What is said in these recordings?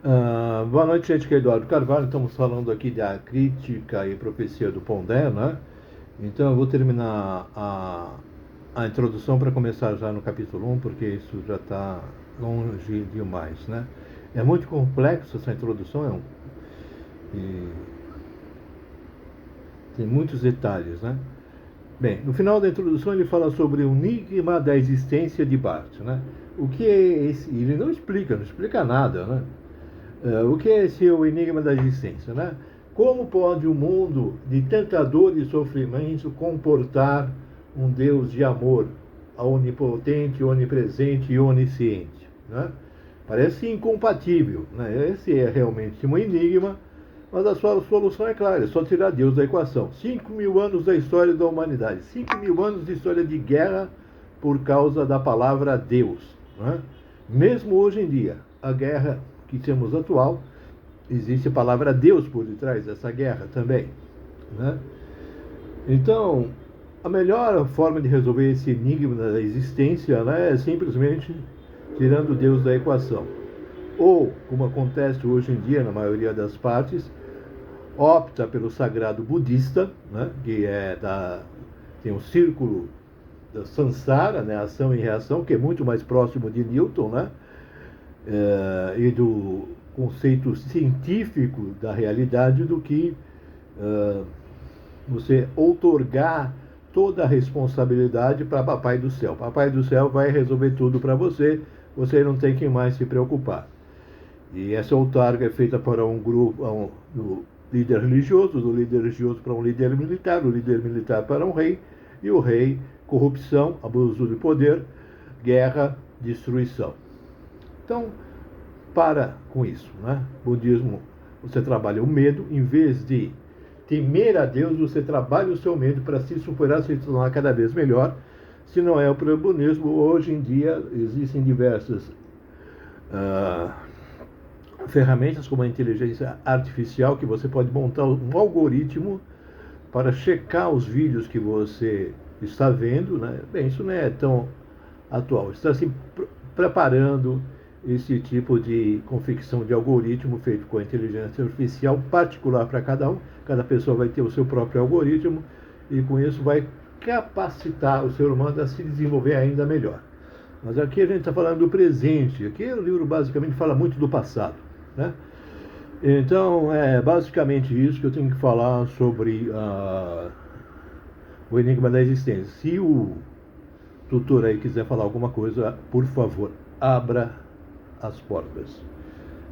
Boa noite, gente, que é Eduardo Carvalho. Estamos falando aqui da crítica e profecia do Pondé, né? Então eu vou terminar a introdução para começar já no capítulo 1, porque isso já está longe demais, né? É muito complexo essa introdução, e tem muitos detalhes, né? Bem, no final da introdução ele fala sobre o enigma da existência de Barth, né? O que é esse? Ele não explica nada, né? O que é esse o enigma da existência, né? Como pode o mundo de tanta dor e sofrimento comportar um Deus de amor, onipotente, onipresente e onisciente, né? Parece incompatível, né? Esse é realmente um enigma, mas a sua solução é clara, é só tirar Deus da equação. 5.000 anos da história da humanidade, 5.000 anos de história de guerra por causa da palavra Deus, né? Mesmo hoje em dia, a guerra que temos atual, existe a palavra Deus por detrás dessa guerra também, né? Então, a melhor forma de resolver esse enigma da existência, né, é simplesmente tirando Deus da equação. Ou, como acontece hoje em dia na maioria das partes, opta pelo sagrado budista, né, tem um círculo da Sansara, né, ação e reação, que é muito mais próximo de Newton, né, e do conceito científico da realidade do que você outorgar toda a responsabilidade para Papai do Céu. Papai do Céu vai resolver tudo para você, você não tem que mais se preocupar. E essa outorga é feita para um grupo, do líder religioso, do líder religioso para um líder militar, do líder militar para um rei, e o rei, corrupção, abuso de poder, guerra, destruição. Então, para com isso, né? Budismo, você trabalha o medo, em vez de temer a Deus, você trabalha o seu medo para se superar, se tornar cada vez melhor. Se não é o budismo, hoje em dia existem diversas ferramentas como a inteligência artificial, que você pode montar um algoritmo para checar os vídeos que você está vendo, né? Bem, isso não é tão atual. Está se preparando esse tipo de confecção de algoritmo feito com a inteligência artificial particular para cada um. Cada pessoa vai ter o seu próprio algoritmo e com isso vai capacitar o ser humano a se desenvolver ainda melhor. Mas aqui a gente está falando do presente. Aqui o livro basicamente fala muito do passado, né? Então é basicamente isso que eu tenho que falar sobre o enigma da existência. Se o tutor aí quiser falar alguma coisa, por favor, abra as portas,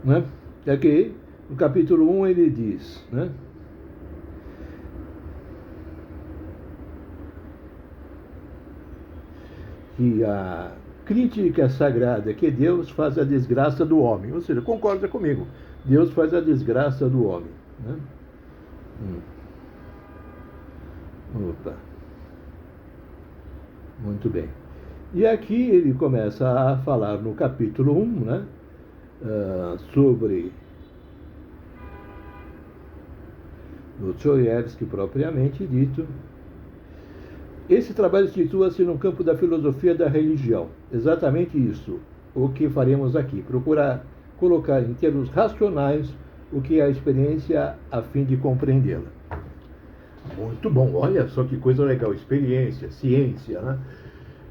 né? Aqui no capítulo 1 ele diz, né, que a crítica sagrada é que Deus faz a desgraça do homem, ou seja, concorda comigo, Deus faz a desgraça do homem, né? Opa, muito bem. E aqui ele começa a falar no capítulo 1, né, sobre Dostoiévski propriamente dito. Esse trabalho situa-se no campo da filosofia da religião. Exatamente isso, o que faremos aqui. Procurar colocar em termos racionais o que é a experiência a fim de compreendê-la. Muito bom, olha só que coisa legal, experiência, ciência, né?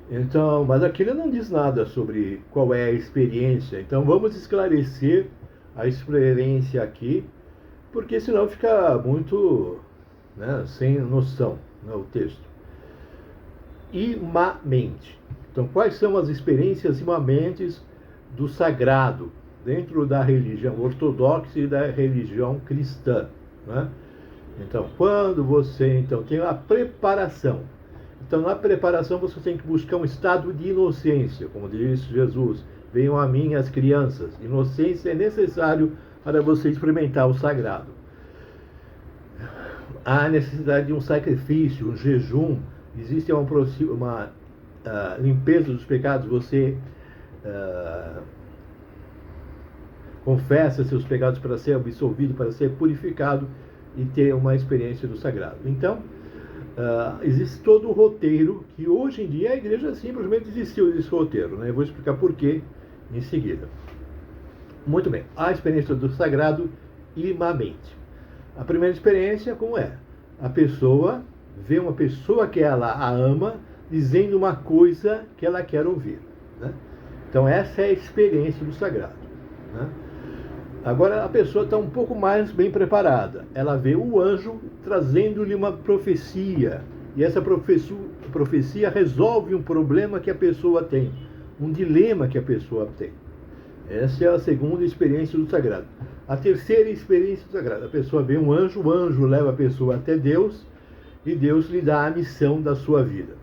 Então, mas aqui ele não diz nada sobre qual é a experiência. Então vamos esclarecer a experiência aqui, porque senão fica muito, né, sem noção, né, o texto. Imamente. Então, quais são as experiências imanentes do sagrado dentro da religião ortodoxa e da religião cristã, né? Então, quando você tem a preparação, então na preparação você tem que buscar um estado de inocência, como disse Jesus, venham a mim as crianças. Inocência é necessário para você experimentar o sagrado. Há necessidade de um sacrifício, um jejum, existe uma limpeza dos pecados, você confessa seus pecados para ser absolvido, para ser purificado e ter uma experiência do sagrado. Então, existe todo um roteiro que hoje em dia a igreja simplesmente desistiu desse roteiro, né? Eu vou explicar por quê em seguida. Muito bem. A experiência do sagrado imamente. A primeira experiência, como é? A pessoa vê uma pessoa que ela a ama dizendo uma coisa que ela quer ouvir, né? Então essa é a experiência do sagrado, né? Agora a pessoa está um pouco mais bem preparada. Ela vê o anjo trazendo-lhe uma profecia. E essa profecia resolve um problema que a pessoa tem, um dilema que a pessoa tem. Essa é a segunda experiência do sagrado. A terceira experiência do sagrado. A pessoa vê um anjo, o anjo leva a pessoa até Deus e Deus lhe dá a missão da sua vida.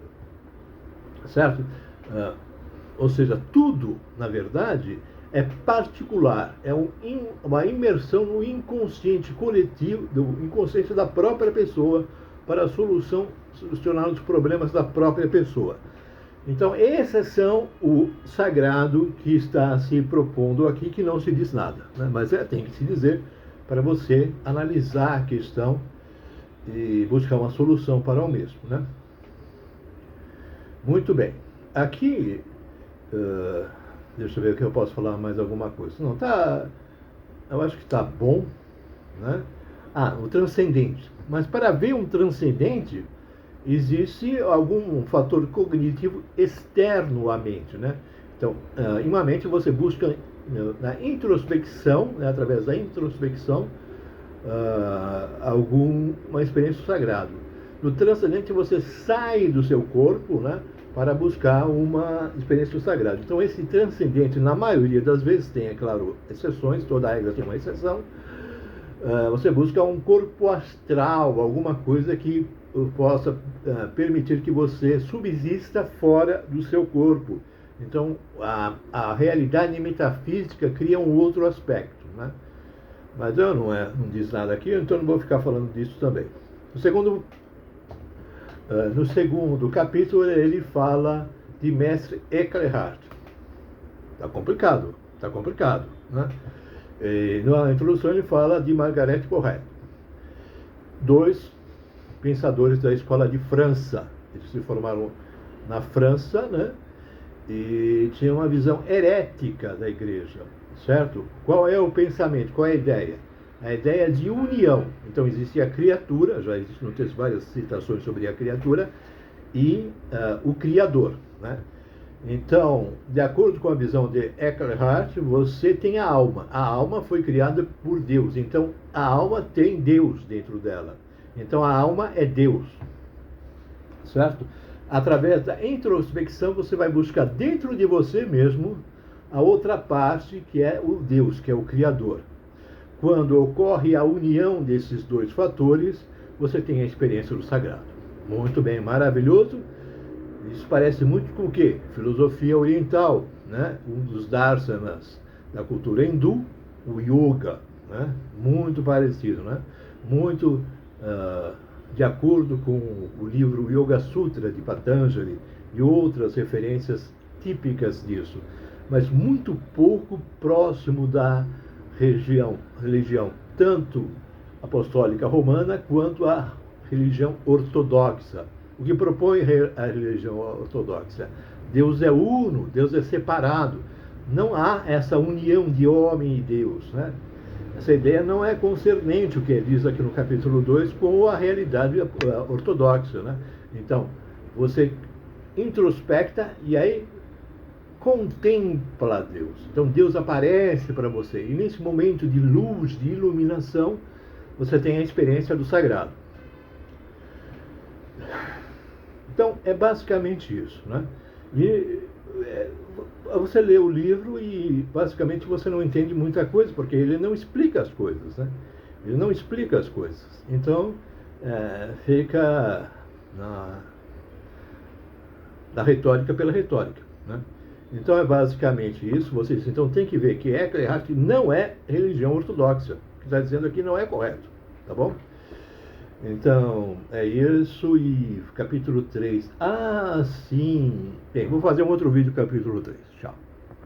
Certo? Ou seja, tudo, na verdade, é particular, é uma imersão no inconsciente coletivo, do inconsciente da própria pessoa para solucionar os problemas da própria pessoa. Então, esses são o sagrado que está se propondo aqui, que não se diz nada, né? Mas tem que se dizer para você analisar a questão e buscar uma solução para o mesmo, né? Muito bem. Aqui, deixa eu ver o que eu posso falar mais alguma coisa. Não, tá, eu acho que está bom, né? O transcendente. Mas para ver um transcendente, existe algum fator cognitivo externo à mente, né? Então, em uma mente você busca na introspecção, né, através da introspecção, uma experiência do sagrado. No transcendente você sai do seu corpo, né, para buscar uma experiência do sagrado. Então esse transcendente, na maioria das vezes, tem, é claro, exceções, toda regra tem uma exceção, você busca um corpo astral, alguma coisa que possa permitir que você subsista fora do seu corpo. Então, a realidade metafísica cria um outro aspecto, né? Mas eu não diz nada aqui, então não vou ficar falando disso também. No segundo capítulo, ele fala de Mestre Eckhart. Está complicado, né? E na introdução ele fala de Margaret Porret. Dois pensadores da escola de França. Eles se formaram na França, né? E tinham uma visão herética da igreja, certo? Qual é o pensamento? Qual é a ideia? A ideia de união. Então existe a criatura, já existe no texto várias citações sobre a criatura, e o Criador, né? Então, de acordo com a visão de Eckhart, você tem a alma. A alma foi criada por Deus. Então, a alma tem Deus dentro dela. Então, a alma é Deus. Certo? Através da introspecção, você vai buscar dentro de você mesmo a outra parte, que é o Deus, que é o Criador. Quando ocorre a união desses dois fatores, você tem a experiência do sagrado. Muito bem, maravilhoso. Isso parece muito com o quê? Filosofia oriental, né? Um dos darsanas da cultura hindu, o yoga, né? Muito parecido, né? Muito de acordo com o livro Yoga Sutra de Patanjali e outras referências típicas disso, mas muito pouco próximo da religião tanto apostólica romana quanto a religião ortodoxa. O que propõe a religião ortodoxa? Deus é uno, Deus é separado. Não há essa união de homem e Deus, né? Essa ideia não é concernente, o que diz aqui no capítulo 2, com a realidade ortodoxa, né? Então, você introspecta e aí contempla Deus. Então, Deus aparece para você. E nesse momento de luz, de iluminação, você tem a experiência do sagrado. Então, é basicamente isso, né? E você lê o livro e basicamente você não entende muita coisa, porque ele não explica as coisas, né? Ele não explica as coisas. Então, fica na retórica pela retórica, né? Então, é basicamente isso. Vocês então tem que ver que Eckhart não é religião ortodoxa. O que está dizendo aqui não é correto, tá bom? Então, é isso. E capítulo 3. Sim. Bem, vou fazer um outro vídeo capítulo 3. Tchau.